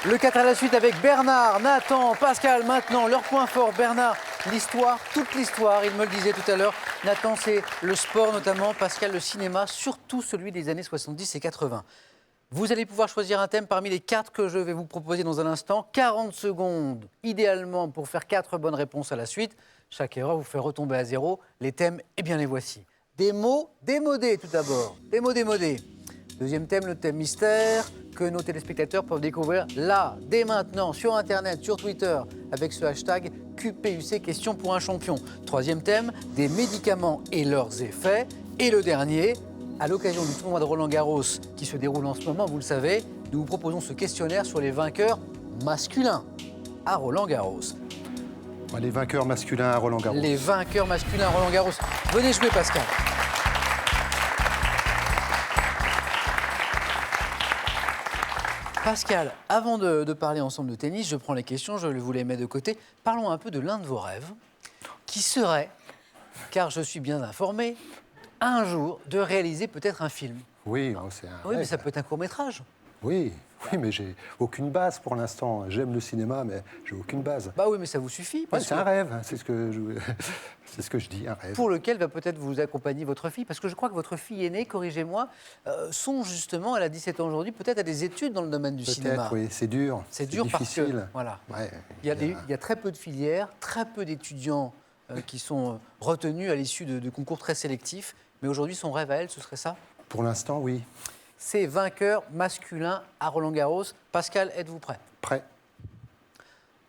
Le 4 à la suite avec Bernard, Nathan, Pascal. Maintenant, leur point fort, Bernard, l'histoire, toute l'histoire. Il me le disait tout à l'heure. Nathan, c'est le sport notamment. Pascal, le cinéma, surtout celui des années 70 et 80. Vous allez pouvoir choisir un thème parmi les 4 que je vais vous proposer dans un instant. 40 secondes, idéalement, pour faire 4 bonnes réponses à la suite. Chaque erreur vous fait retomber à 0. Les thèmes, eh bien, les voici. Des mots démodés, tout d'abord. Des mots démodés. Deuxième thème, le thème mystère, que nos téléspectateurs peuvent découvrir là, dès maintenant, sur Internet, sur Twitter, avec ce hashtag QPUC, question pour un champion. Troisième thème, des médicaments et leurs effets. Et le dernier, à l'occasion du tournoi de Roland-Garros qui se déroule en ce moment, vous le savez, nous vous proposons ce questionnaire sur les vainqueurs masculins à Roland-Garros. Les vainqueurs masculins à Roland-Garros. Les vainqueurs masculins à Roland-Garros. Venez jouer, Pascal. Pascal, avant de parler ensemble de tennis, je prends les questions, je vous les mets de côté. Parlons un peu de l'un de vos rêves, qui serait, car je suis bien informé, un jour de réaliser peut-être un film. Oui, c'est un Oui, rêve. mais ça peut être un court-métrage. Oui, mais j'ai aucune base pour l'instant. J'aime le cinéma, mais j'ai aucune base. Bah oui, mais ça vous suffit. Ouais, Parce c'est que un rêve, hein, c'est ce que je dis, un rêve. pour lequel va peut-être vous accompagner votre fille. Parce que je crois que votre fille aînée, corrigez-moi, songe justement, elle a 17 ans aujourd'hui, peut-être à des études dans le domaine du cinéma. Peut-être, oui, c'est dur. C'est dur parce difficile. que, voilà, Ouais, il y a très peu de filières, très peu d'étudiants qui sont retenus à l'issue de concours très sélectifs. Mais aujourd'hui, son rêve à elle, ce serait ça? Pour l'instant, oui. C'est vainqueur masculin à Roland-Garros. Pascal, êtes-vous prêt? Prêt.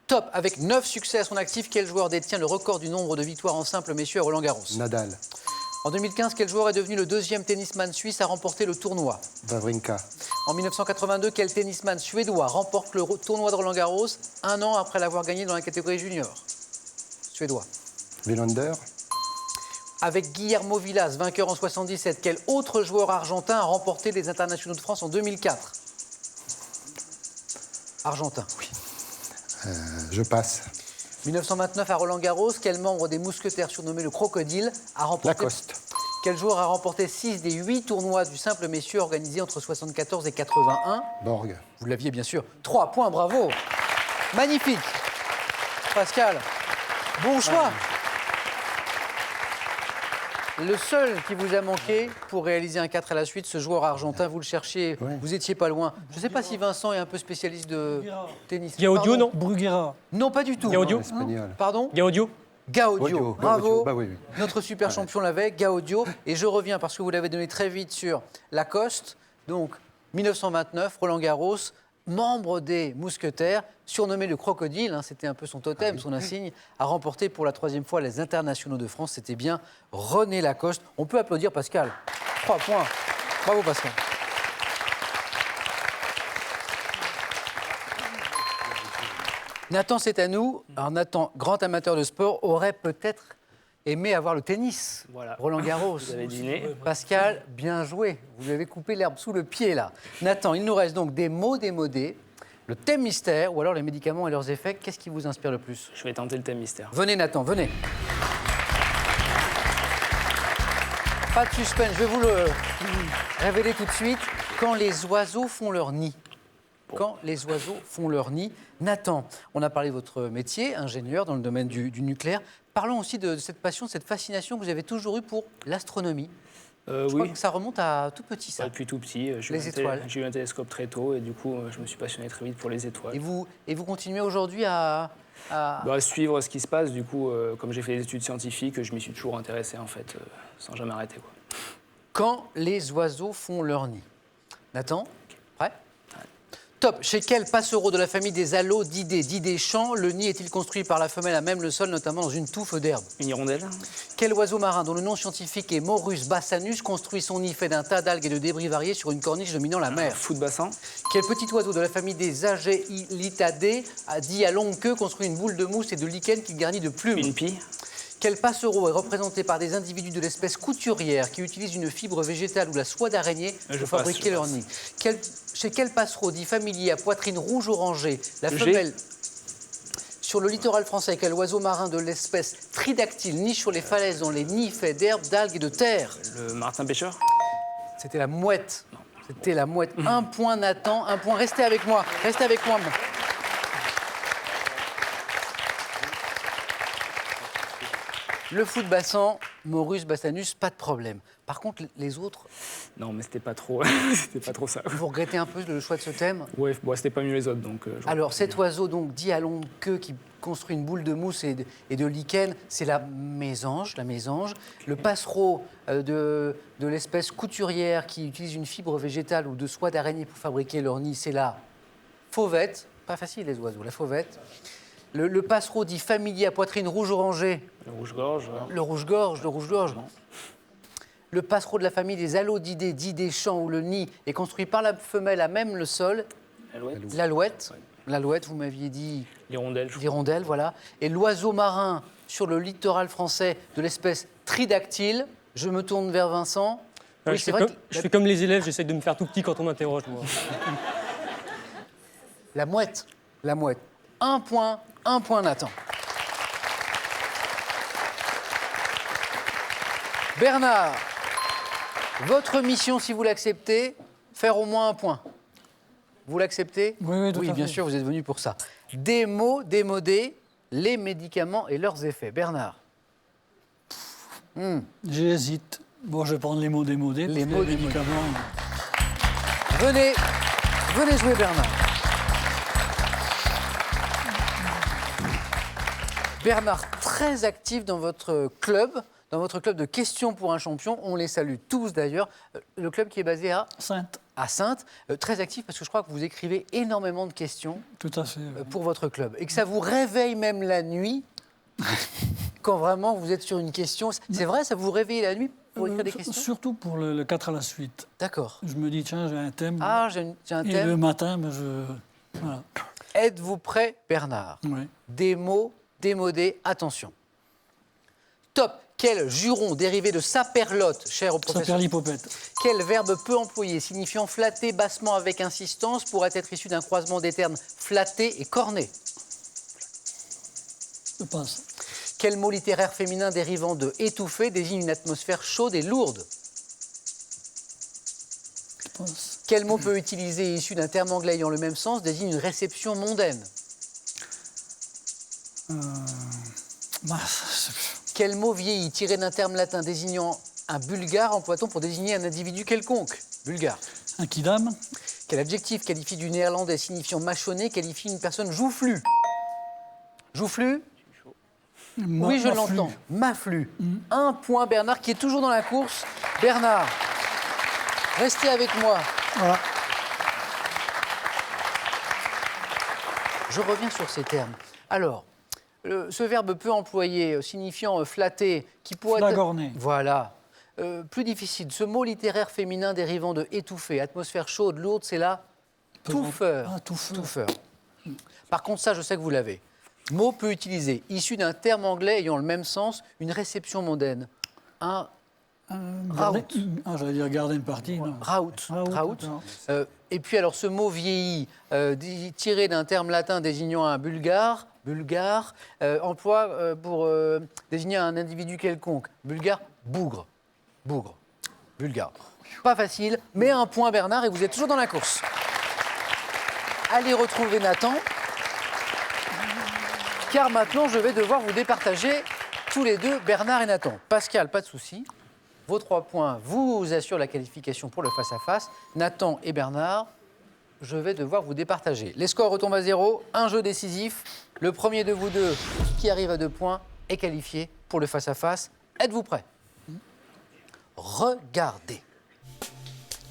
Top. Avec 9 succès à son actif, quel joueur détient le record du nombre de victoires en simple messieurs à Roland-Garros? Nadal. En 2015, quel joueur est devenu le deuxième tennisman suisse à remporter le tournoi? Wawrinka. En 1982, quel tennisman suédois remporte le tournoi de Roland-Garros un an après l'avoir gagné dans la catégorie junior? Suédois. Wilander. Avec Guillermo Vilas, vainqueur en 77, quel autre joueur argentin a remporté les internationaux de France en 2004? Argentin. Oui. Je passe. 1929 à Roland-Garros, quel membre des Mousquetaires surnommé le Crocodile a remporté... Lacoste. Quel joueur a remporté 6 des 8 tournois du simple messieurs organisés entre 74 et 81? Borg. Vous l'aviez bien sûr. 3 points, bravo. Magnifique. Pascal, bon choix. Le seul qui vous a manqué pour réaliser un 4 à la suite, ce joueur argentin, vous le cherchiez, Ouais. vous étiez pas loin. Je ne sais pas si Vincent est un peu spécialiste de tennis. Gaudio, Pardon non? Bruguera. Non, pas du tout. Gaudio. Espagnol. Pardon? Gaudio. Gaudio. Bravo. Gaudio. Bah oui, oui. Notre super champion l'avait, Gaudio. Et je reviens parce que vous l'avez donné très vite sur Lacoste. Donc, 1929, Roland-Garros, membre des Mousquetaires, surnommé le Crocodile, hein, c'était un peu son totem, son insigne, a remporté pour la 3e fois les internationaux de France. C'était bien René Lacoste. On peut applaudir Pascal. 3 points. Bravo Pascal. Nathan, c'est à nous. Alors Nathan, grand amateur de sport, aurait peut-être aimé avoir le tennis. Voilà. Roland-Garros. Vous avez deviné. Pascal, bien joué. Vous lui avez coupé l'herbe sous le pied, là. Nathan, il nous reste donc des mots démodés, le thème mystère ou alors les médicaments et leurs effets. Qu'est-ce qui vous inspire le plus? Je vais tenter le thème mystère. Venez, Nathan, venez. Pas de suspense, je vais vous le révéler tout de suite. Quand les oiseaux font leur nid. Quand les oiseaux font leur nid. Nathan, on a parlé de votre métier, ingénieur dans le domaine du nucléaire. Parlons aussi de cette passion, de cette fascination que vous avez toujours eue pour l'astronomie. Je crois Oui, que ça remonte à tout petit, ça. depuis tout petit, Les étoiles. j'ai eu un télescope très tôt et du coup, je me suis passionné très vite pour les étoiles. Et vous continuez aujourd'hui à... Bah, suivre ce qui se passe, du coup, comme j'ai fait des études scientifiques, je m'y suis toujours intéressé, en fait, sans jamais arrêter, quoi. Quand les oiseaux font leur nid. Nathan, prêt? Top. Chez quel passereau de la famille des Allodidés, dit des champs, le nid est-il construit par la femelle à même le sol, notamment dans une touffe d'herbe? Une hirondelle? Quel oiseau marin, dont le nom scientifique est Morus bassanus, construit son nid fait d'un tas d'algues et de débris variés sur une corniche dominant la mer? Fou de bassin? Quel petit oiseau de la famille des Ageilitadae, dit à longue queue, construit une boule de mousse et de lichen qu'il garnit de plumes? Une pie? Quel passereau est représenté par des individus de l'espèce couturière qui utilisent une fibre végétale ou la soie d'araignée Je pour passe, fabriquer je leur passe. nid? Chez quel passereau dit familier à poitrine rouge-orangée, la G. femelle... Sur le littoral français, quel oiseau marin de l'espèce tridactyle niche sur les falaises dans les nids faits d'herbes, d'algues et de terre? Le martin pêcheur? C'était la mouette. C'était la mouette. 1 point Nathan, 1 point. Restez avec moi. Restez avec moi. Le foot bassin, Maurus Bassanus, pas de problème. Par contre, les autres, Non, mais c'était pas trop, c'était pas trop ça. vous regrettez un peu le choix de ce thème? Ouais, bon, c'était pas mieux les autres, donc. Alors, cet oiseau, donc, dit à longue queue, qui construit une boule de mousse et de lichen, c'est la mésange. Le passereau de l'espèce couturière qui utilise une fibre végétale ou de soie d'araignée pour fabriquer leur nid, c'est la fauvette. Pas facile, les oiseaux, la fauvette. Le passereau dit familier à poitrine rouge-orangée. Le rouge-gorge. Le rouge-gorge. Le passereau de la famille des alodidés, dit des champs, où le nid est construit par la femelle à même le sol. L'alouette. L'alouette. Ouais. L'alouette, vous m'aviez dit. L'hirondelle, je crois. L'hirondelle, voilà. Et l'oiseau marin sur le littoral français de l'espèce tridactyle. Je me tourne vers Vincent. Ouais, Oui, je, c'est fais vrai comme, que je fais comme les élèves, j'essaie de me faire tout petit quand on m'interroge, moi. la mouette. 1 point Nathan. Bernard, votre mission, si vous l'acceptez, faire au moins 1 point. Vous l'acceptez? Oui, tout à fait. bien sûr, vous êtes venu pour ça. Des mots démodés, les médicaments et leurs effets. Bernard. J'hésite. Bon, je vais prendre les mots démodés. Les parce mots que les démodés. médicaments, Venez jouer, Bernard. Bernard, très actif dans votre club de questions pour un champion. On les salue tous d'ailleurs. Le club qui est basé Sainte, à Saintes, très actif parce que je crois que vous écrivez énormément de questions tout à fait. Oui. pour votre club et que ça vous réveille même la nuit quand vraiment vous êtes sur une question. C'est vrai, ça vous réveille la nuit pour écrire des questions? Surtout pour le 4 à la suite. D'accord. Je me dis, tiens, j'ai un thème. Ah, j'ai un Et thème. le matin, voilà. Êtes-vous prêt, Bernard? Oui. Des mots démodés, attention. Top. Quel juron dérivé de saperlotte, cher au Ça professeur? perd l'hypopète. Quel verbe peu employé, signifiant flatter bassement avec insistance, pourrait être issu d'un croisement des termes flatter et corner? Je passe. Quel mot littéraire féminin dérivant de étouffer désigne une atmosphère chaude et lourde? Je passe. Quel mot peu utilisé et issu d'un terme anglais ayant le même sens désigne une réception mondaine? Quel mot vieilli tiré d'un terme latin désignant un bulgare emploie-t-on pour désigner un individu quelconque? Bulgare. Un kidam. Quel adjectif qualifie du néerlandais signifiant mâchonner qualifie une personne joufflue? Joufflue? Oui, je l'entends. Maflu. 1 point, Bernard, qui est toujours dans la course. Bernard, restez avec moi. Voilà. Je reviens sur ces termes. Alors, ce verbe peu employé, signifiant flatter, qui pourrait Flagorner. Voilà. Plus difficile. Ce mot littéraire féminin dérivant de étouffer, atmosphère chaude, lourde, c'est là touffeur. Ah, touffeur. Touffeur. Par contre, ça, je sais que vous l'avez. Mot peu utilisé, issu d'un terme anglais ayant le même sens, une réception mondaine. Un Garder- raout. j'allais dire garder une partie. Non. Raout. Raout, d'accord. Et puis alors ce mot vieilli, tiré d'un terme latin désignant un bulgare, emploi pour désigner un individu quelconque. Bulgare, bougre. Bulgare. Pas facile, mais 1 point Bernard et vous êtes toujours dans la course. Allez retrouver Nathan. Car maintenant, je vais devoir vous départager tous les deux, Bernard et Nathan. Pascal, pas de souci. Vos 3 points vous assurent la qualification pour le face-à-face. Nathan et Bernard, je vais devoir vous départager. Les scores retombent à 0. Un jeu décisif. Le premier de vous deux qui arrive à 2 points est qualifié pour le face-à-face. Êtes-vous prêts? Regardez.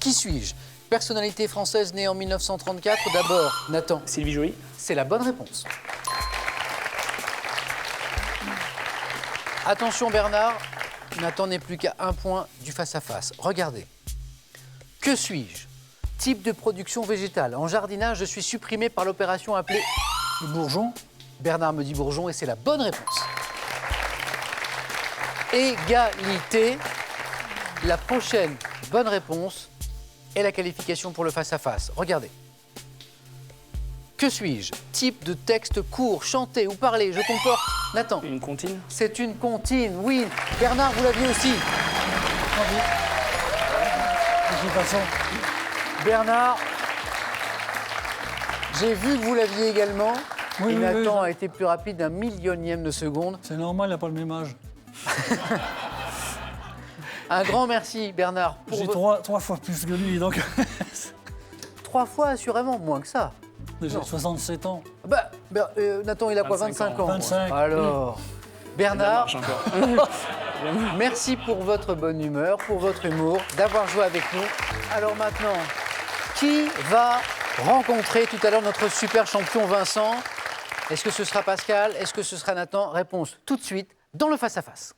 Qui suis-je? Personnalité française née en 1934. D'abord, Nathan. Sylvie Joly. C'est la bonne réponse. Attention Bernard, Nathan n'est plus qu'à 1 point du face-à-face. Regardez. Que suis-je? Type de production végétale. En jardinage, je suis supprimé par l'opération appelée... Le bourgeon. Bernard me dit bourgeon et c'est la bonne réponse. Égalité. La prochaine bonne réponse est la qualification pour le face-à-face. Regardez. Que suis-je? Type de texte court, chanté ou parlé. Je comporte... Nathan. Une comptine. C'est une comptine, oui. Bernard, vous l'aviez aussi. De toute façon, Bernard, j'ai vu que vous l'aviez également. Oui, et oui, Nathan oui. a été plus rapide d'un millionième de seconde. C'est normal, il n'a pas le même âge. Un grand merci, Bernard. Pour J'ai votre- trois fois plus que lui, donc 3 fois, assurément, moins que ça. j'ai 67 ans. Bah, Nathan, il a quoi, 25 25 ans 25. Alors, Bernard, marche encore. merci pour votre bonne humeur, pour votre humour, d'avoir joué avec nous. Alors maintenant, qui va rencontrer tout à l'heure notre super champion Vincent? Est-ce que ce sera Pascal? Est-ce que ce sera Nathan? Réponse tout de suite dans le face-à-face.